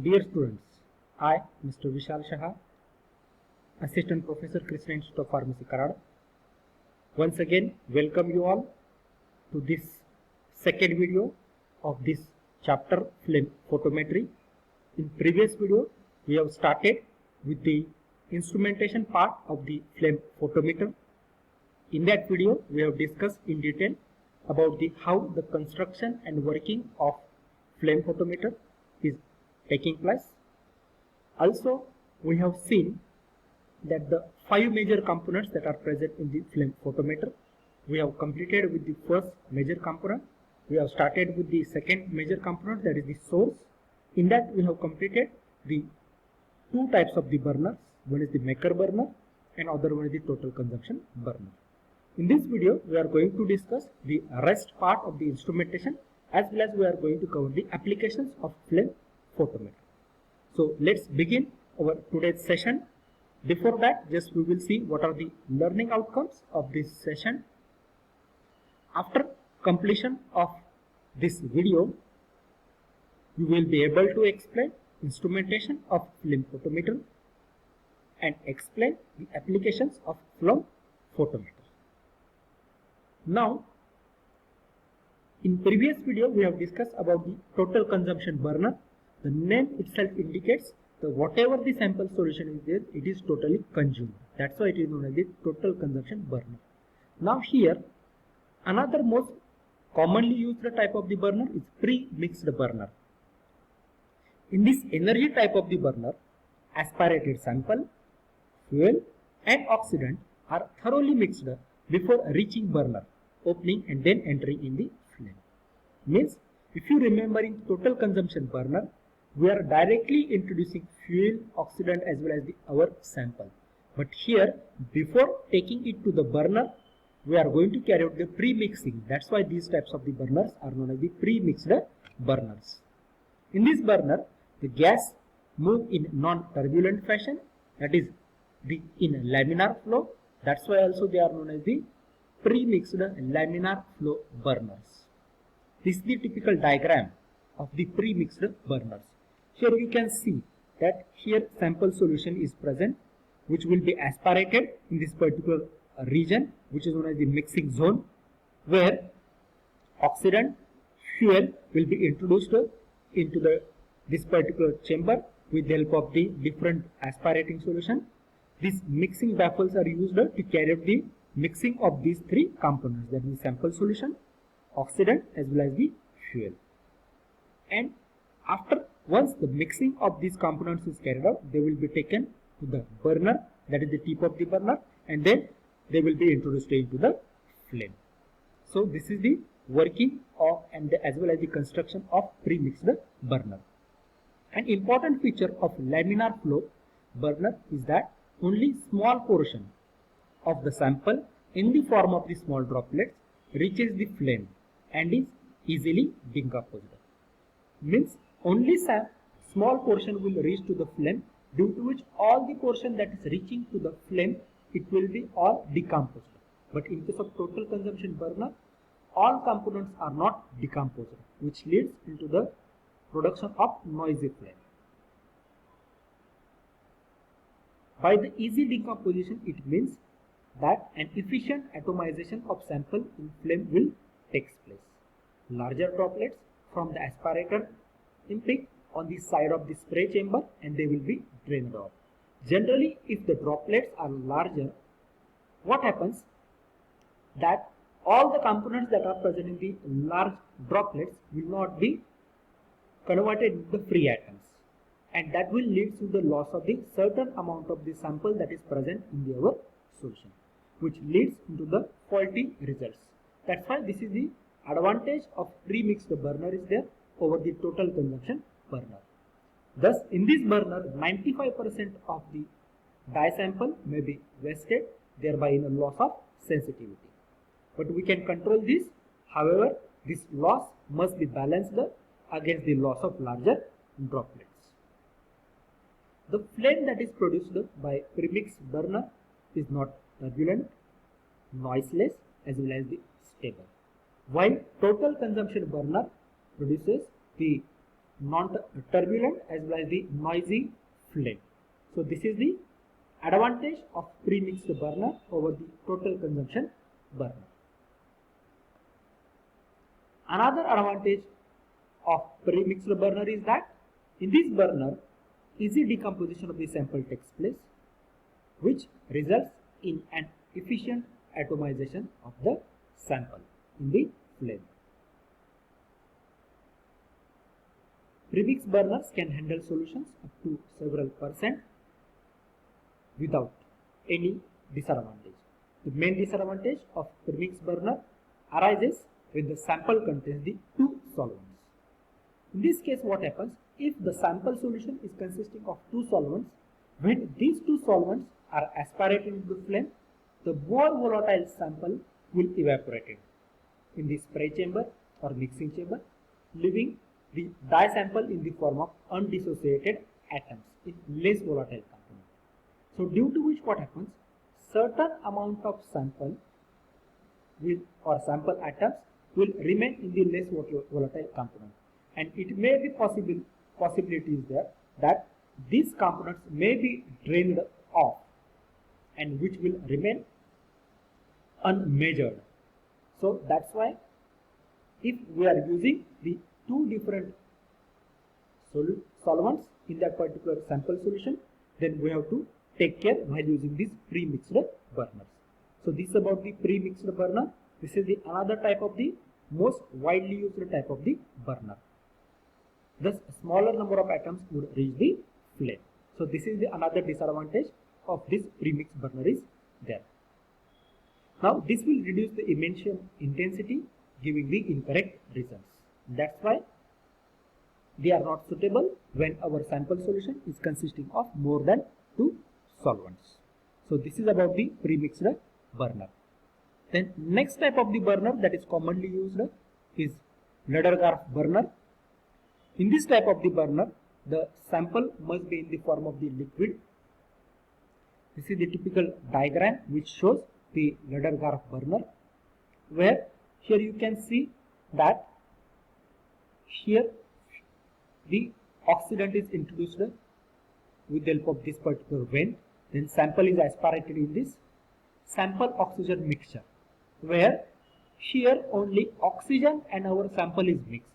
Dear students, I, Mr. Vishal Shah, Assistant Professor, Krishna Institute of Pharmacy, Karad, once again welcome you all to this second video of this chapter Flame Photometry. In previous video, we have started with the instrumentation part of the flame photometer. In that video, we have discussed in detail about how the construction and working of flame photometer is taking place. Also, we have seen that the 5 major components that are present in the flame photometer. We have completed with the first major component. We have started with the second major component, that is the source. In that, we have completed the two types of the burners. One is the maker burner and other one is the total consumption burner. In this video, we are going to discuss the rest part of the instrumentation, as well as we are going to cover the applications of flame photometer. So let's begin our today's session. Before that, just we will see what are the learning outcomes of this session. After completion of this video, you will be able to explain instrumentation of flame photometer and explain the applications of flame photometer. Now, in previous video, we have discussed about the total consumption burner. The name itself indicates that whatever the sample solution is there, it is totally consumed. That's why it is known as the total consumption burner. Now here, another most commonly used type of the burner is pre-mixed burner. In this energy type of the burner, aspirated sample, fuel and oxidant are thoroughly mixed before reaching burner, opening and then entering in the flame. Means, if you remember in total consumption burner, we are directly introducing fuel, oxidant as well as our sample. But here, before taking it to the burner, we are going to carry out the pre-mixing. That's why these types of the burners are known as the pre-mixed burners. In this burner, the gas move in non-turbulent fashion, that is in laminar flow. That's why also they are known as the pre-mixed laminar flow burners. This is the typical diagram of the pre-mixed burners. Here you can see that here sample solution is present, which will be aspirated in this particular region, which is known as the mixing zone, where oxidant fuel will be introduced into this particular chamber with the help of the different aspirating solution. These mixing baffles are used to carry out the mixing of these three components, that is the sample solution, oxidant as well as the fuel. And once the mixing of these components is carried out, they will be taken to the burner, that is the tip of the burner, and then they will be introduced into the flame. So this is the working of as well as the construction of pre-mixed burner. An important feature of laminar flow burner is that only small portion of the sample in the form of the small droplets reaches the flame and is easily decomposed. Means only small portion will reach to the flame, due to which all the portion that is reaching to the flame, it will be all decomposed. But in case of total consumption burner, all components are not decomposed, which leads into the production of noisy flame. By the easy decomposition, it means that an efficient atomization of sample in flame will take place. Larger droplets from the aspirator impinge on the side of the spray chamber and they will be drained off. Generally, if the droplets are larger, what happens? That all the components that are present in the large droplets will not be converted into free atoms, and that will lead to the loss of the certain amount of the sample that is present in our solution, which leads into the faulty results. That's why this is the advantage of pre-mixed burner is there over the total consumption burner. Thus, in this burner, 95% of the dye sample may be wasted, thereby in a loss of sensitivity. But we can control this. However, this loss must be balanced against the loss of larger droplets. The flame that is produced by premixed burner is not turbulent, noiseless as well as the stable, while total consumption burner produces the non-turbulent as well as the noisy flame. So this is the advantage of pre-mixed burner over the total consumption burner. Another advantage of pre-mixed burner is that in this burner, easy decomposition of the sample takes place, which results in an efficient atomization of the sample in the flame. Premix burners can handle solutions up to several percent without any disadvantage. The main disadvantage of premix burner arises when the sample contains the two solvents. In this case, what happens if the sample solution is consisting of two solvents? When these two solvents are aspirated into the flame, the more volatile sample will evaporate in the spray chamber or mixing chamber, leaving the dye sample in the form of undissociated atoms in less volatile component. So due to which what happens, certain amount of sample will or sample atoms will remain in the less volatile component, and it may be possibilities there that these components may be drained off and which will remain unmeasured. So that's why if we are using the two different solvents in that particular sample solution, then we have to take care while using these pre-mixed burners. So this is about the pre-mixed burner. This is the another type of the most widely used type of the burner. Thus, a smaller number of atoms would reach the flame. So this is the another disadvantage of this pre-mixed burner is there. Now this will reduce the emission intensity, giving the incorrect results. That's why they are not suitable when our sample solution is consisting of more than two solvents. So this is about the pre-mixed burner. Then next type of the burner that is commonly used is Ledergarf burner. In this type of the burner, the sample must be in the form of the liquid. This is the typical diagram which shows the Ledergarf burner, where here you can see that here the oxidant is introduced with the help of this particular vent. Then sample is aspirated in this sample oxygen mixture, where here only oxygen and our sample is mixed.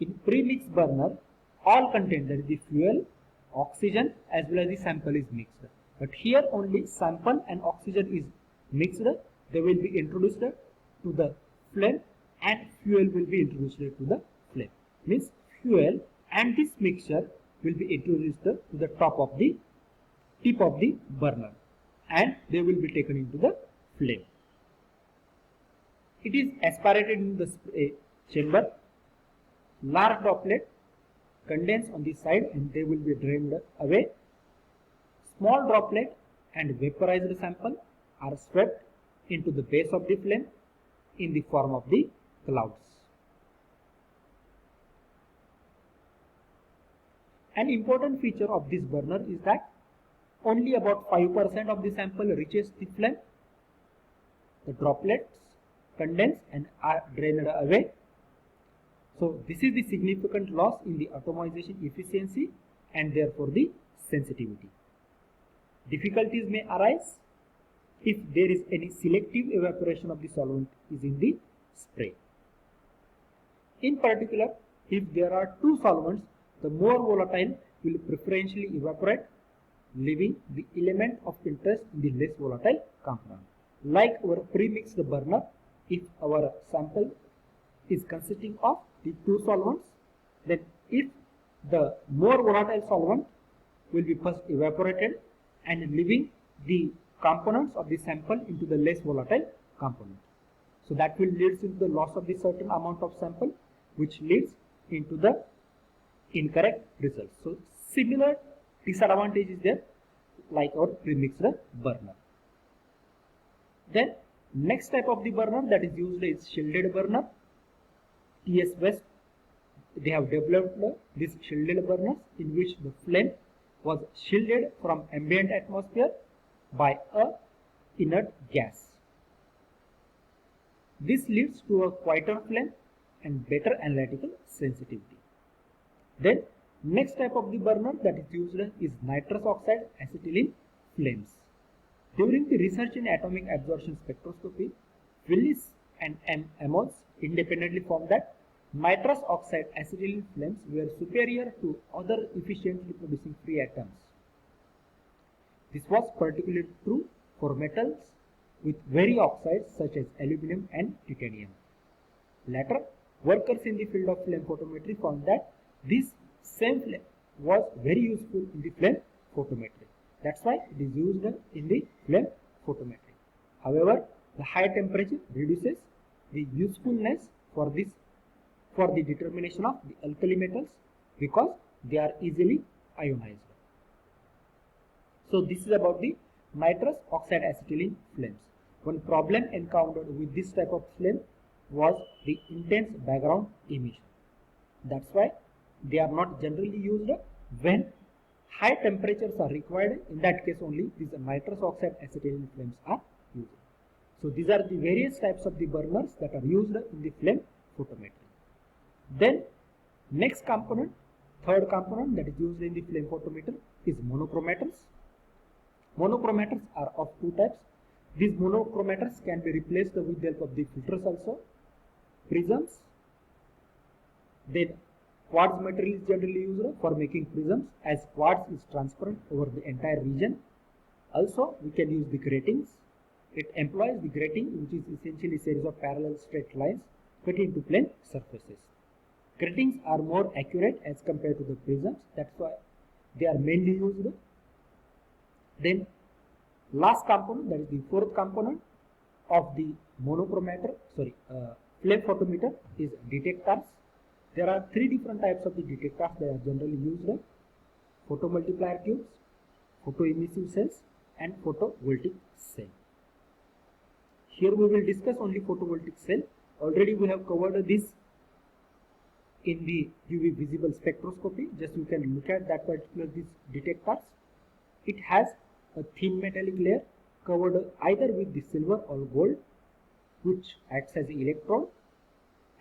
In pre-mix burner, all content, that is the fuel, oxygen as well as the sample is mixed. But here only sample and oxygen is mixed. They will be introduced to the flame and fuel will be introduced to the flame. Means fuel and this mixture will be introduced to the top of the tip of the burner and they will be taken into the flame. It is aspirated in the spray chamber. Large droplet condense on the side and they will be drained away. Small droplet and vaporized sample are swept into the base of the flame in the form of the clouds. An important feature of this burner is that only about 5% of the sample reaches the flame. The droplets condense and are drained away. So this is the significant loss in the atomization efficiency and therefore the sensitivity. Difficulties may arise if there is any selective evaporation of the solvent is in the spray. In particular, if there are two solvents, the more volatile will preferentially evaporate, leaving the element of interest in the less volatile component. Like our pre-mixed burner, if our sample is consisting of the two solvents, then if the more volatile solvent will be first evaporated and leaving the components of the sample into the less volatile component. So that will lead to the loss of the certain amount of sample, which leads into the incorrect results. So similar disadvantage is there like our pre-mixed burner. Then next type of the burner that is used is shielded burner. TS West, they have developed these shielded burners in which the flame was shielded from ambient atmosphere by a inert gas. This leads to a quieter flame and better analytical sensitivity. Then next type of the burner that is used is nitrous oxide acetylene flames. During the research in atomic absorption spectroscopy, Willis and M. Amos independently found that nitrous oxide acetylene flames were superior to other efficiently producing free atoms. This was particularly true for metals with very oxides such as aluminum and titanium. Later, workers in the field of flame photometry found that this same flame was very useful in the flame photometry. That's why it is used in the flame photometry. However, the high temperature reduces the usefulness for the determination of the alkali metals because they are easily ionized. So this is about the nitrous oxide acetylene flames. One problem encountered with this type of flame was the intense background emission. That's why they are not generally used when high temperatures are required. In that case only these nitrous oxide acetylene flames are used. So these are the various types of the burners that are used in the flame photometry. Then next component, third component that is used in the flame photometer is monochromators. Monochromators are of two types. These monochromators can be replaced with the help of the filters also. Prisms. Then quartz material is generally used for making prisms as quartz is transparent over the entire region. Also we can use the gratings. It employs the grating, which is essentially a series of parallel straight lines cut into plane surfaces. Gratings are more accurate as compared to the prisms. That's why they are mainly used. Then last component, that is the fourth component of the flame photometer is detectors. There are three different types of the detectors that are generally used: photomultiplier tubes, photoemissive cells, and photovoltaic cell. Here we will discuss only photovoltaic cell. Already we have covered this in the UV visible spectroscopy. Just you can look at that particular these detectors. It has a thin metallic layer covered either with the silver or gold, which acts as an electrode,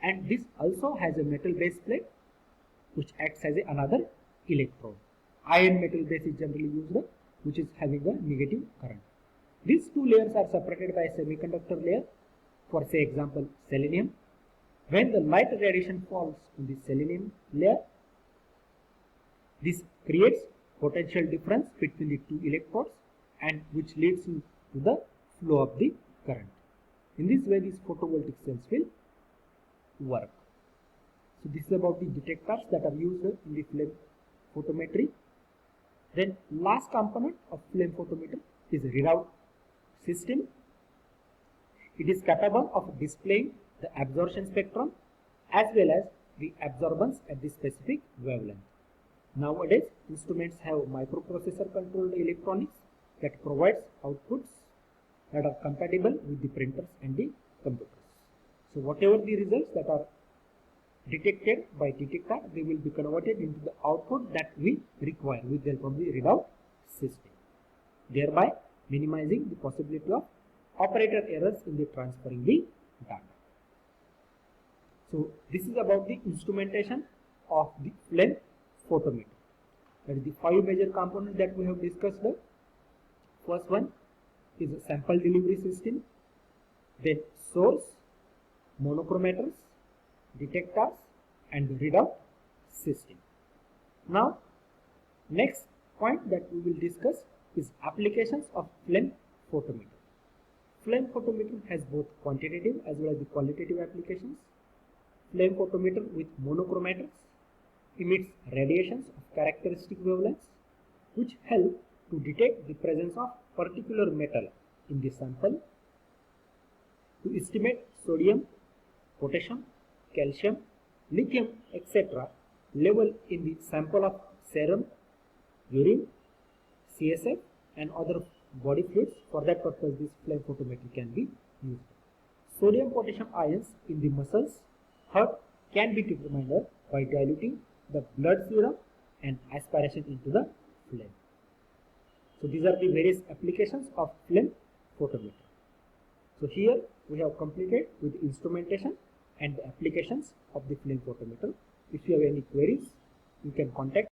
and this also has a metal base plate which acts as another electrode. Iron metal base is generally used, which is having a negative current. These two layers are separated by a semiconductor layer. For say example selenium, when the light radiation falls on the selenium layer, this creates potential difference between the two electrodes and which leads to the flow of the current. In this way these photovoltaic cells will work. So this is about the detectors that are used in the flame photometry. Then last component of flame photometer is readout system. It is capable of displaying the absorption spectrum as well as the absorbance at the specific wavelength. Nowadays instruments have microprocessor controlled electronics that provides outputs that are compatible with the printers and the computers. So whatever the results that are detected by detector, they will be converted into the output that we require with the help of the readout system, thereby minimizing the possibility of operator errors in the transferring the data. So this is about the instrumentation of the flame photometer. That is the five major components that we have discussed. First one is a sample delivery system, then source, monochromators, detectors, and the readout system. Now next point that we will discuss is applications of flame photometer. Flame photometer has both quantitative as well as the qualitative applications. Flame photometer with monochromators emits radiations of characteristic wavelengths which help to detect the presence of particular metal in the sample, to estimate sodium, potassium, calcium, lithium, etc. level in the sample of serum, urine, CSF and other body fluids. For that purpose this flame photometry can be used. Sodium potassium ions in the muscles heart can be determined by diluting the blood serum and aspiration into the flame. So these are the various applications of flame photometer. So here we have completed with the instrumentation and the applications of the flame photometer. If you have any queries, you can contact